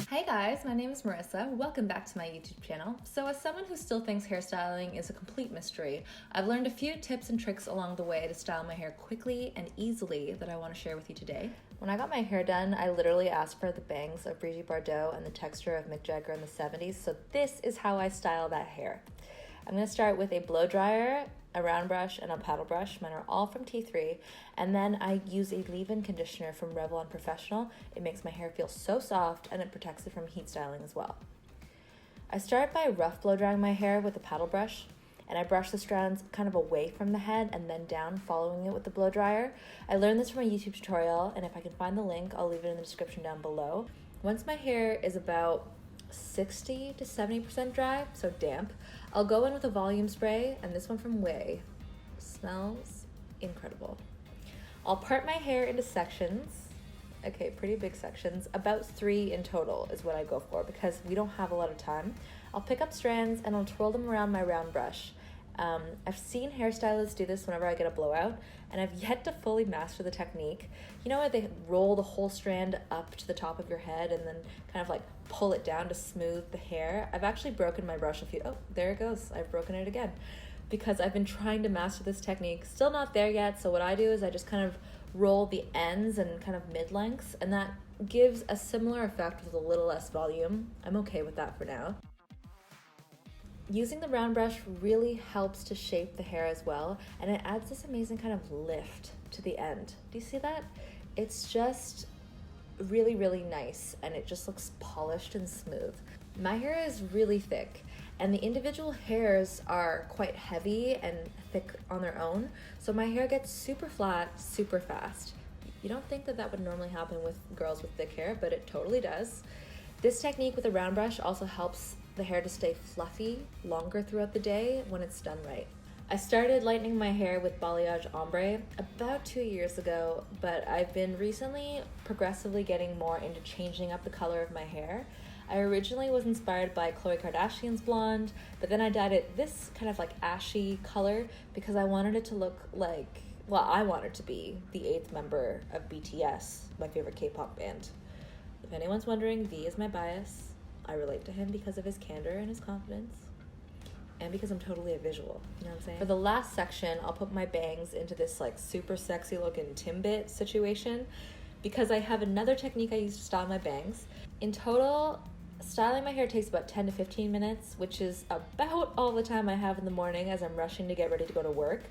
Hey guys, my name is Marissa. Welcome back to my YouTube channel. So as someone who still thinks hairstyling is a complete mystery, I've learned a few tips and tricks along the way to style my hair quickly and easily that I want to share with you today. When I got my hair done, I literally asked for the bangs of Brigitte Bardot and the texture of Mick Jagger in the 70s, so this is how I style that hair. I'm going to start with a blow dryer, a round brush, and a paddle brush. Mine are all from T3. And then I use a leave-in conditioner from Revlon Professional. It makes my hair feel so soft and it protects it from heat styling as well. I start by rough blow drying my hair with a paddle brush, and I brush the strands kind of away from the head and then down, following it with the blow dryer. I learned this from a YouTube tutorial, and if I can find the link, I'll leave it in the description down below. Once my hair is about 60 to 70% dry, so damp, I'll go in with a volume spray, and this one from OUAI smells incredible. I'll part my hair into sections, okay, pretty big sections, about 3 in total is what I go for because we don't have a lot of time. I'll pick up strands and I'll twirl them around my round brush. I've seen hairstylists do this whenever I get a blowout, and I've yet to fully master the technique. You know where they roll the whole strand up to the top of your head and then kind of like pull it down to smooth the hair? I've actually broken my brush a few, oh, there it goes. I've broken it again because I've been trying to master this technique. Still not there yet, so what I do is I just kind of roll the ends and kind of mid-lengths, and that gives a similar effect with a little less volume. I'm okay with that for now. Using the round brush really helps to shape the hair as well, and it adds this amazing kind of lift to the end. Do you see that? It's just really, really nice, and it just looks polished and smooth. My hair is really thick, and the individual hairs are quite heavy and thick on their own, so my hair gets super flat super fast. You don't think that that would normally happen with girls with thick hair, but it totally does. This technique with a round brush also helps the hair to stay fluffy longer throughout the day when it's done right. I started lightening my hair with balayage ombre about 2 years ago, but I've been recently progressively getting more into changing up the color of my hair. I originally was inspired by Khloe Kardashian's blonde, but then I dyed it this kind of like ashy color because I wanted it to look like, well, I wanted to be the 8th member of BTS, my favorite K-pop band. If anyone's wondering, V is my bias. I relate to him because of his candor and his confidence, and because I'm totally a visual, you know what I'm saying? For the last section, I'll put my bangs into this like super sexy looking Timbit situation because I have another technique I use to style my bangs. In total, styling my hair takes about 10 to 15 minutes, which is about all the time I have in the morning as I'm rushing to get ready to go to work.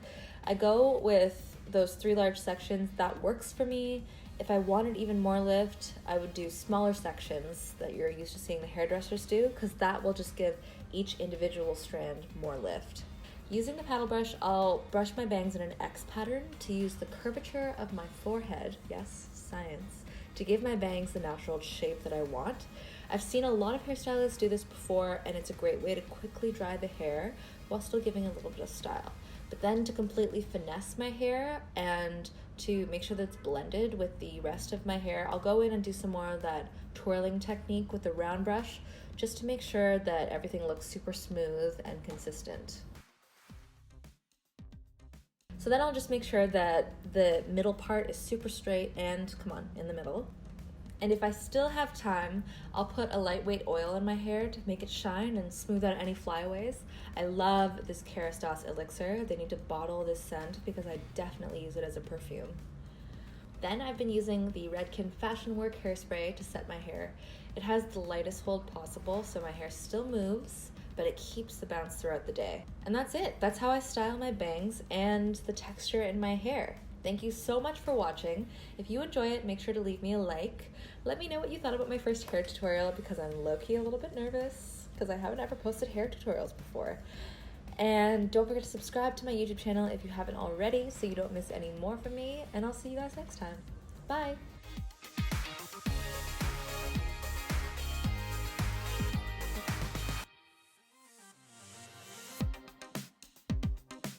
I go with those 3 large sections. That works for me. If I wanted even more lift, I would do smaller sections that you're used to seeing the hairdressers do, because that will just give each individual strand more lift. Using the paddle brush, I'll brush my bangs in an X pattern to use the curvature of my forehead, yes, science, to give my bangs the natural shape that I want. I've seen a lot of hairstylists do this before, and it's a great way to quickly dry the hair while still giving a little bit of style. But then to completely finesse my hair and to make sure that it's blended with the rest of my hair, I'll go in and do some more of that twirling technique with the round brush just to make sure that everything looks super smooth and consistent. So then I'll just make sure that the middle part is super straight and, come on, in the middle. And if I still have time, I'll put a lightweight oil in my hair to make it shine and smooth out any flyaways. I love this Kerastase Elixir. They need to bottle this scent because I definitely use it as a perfume. Then I've been using the Redken Fashion Work Hairspray to set my hair. It has the lightest hold possible, so my hair still moves, but it keeps the bounce throughout the day. And that's it. That's how I style my bangs and the texture in my hair. Thank you so much for watching. If you enjoy it, make sure to leave me a like. Let me know what you thought about my first hair tutorial because I'm low-key a little bit nervous because I haven't ever posted hair tutorials before. And don't forget to subscribe to my YouTube channel if you haven't already so you don't miss any more from me, and I'll see you guys next time. Bye!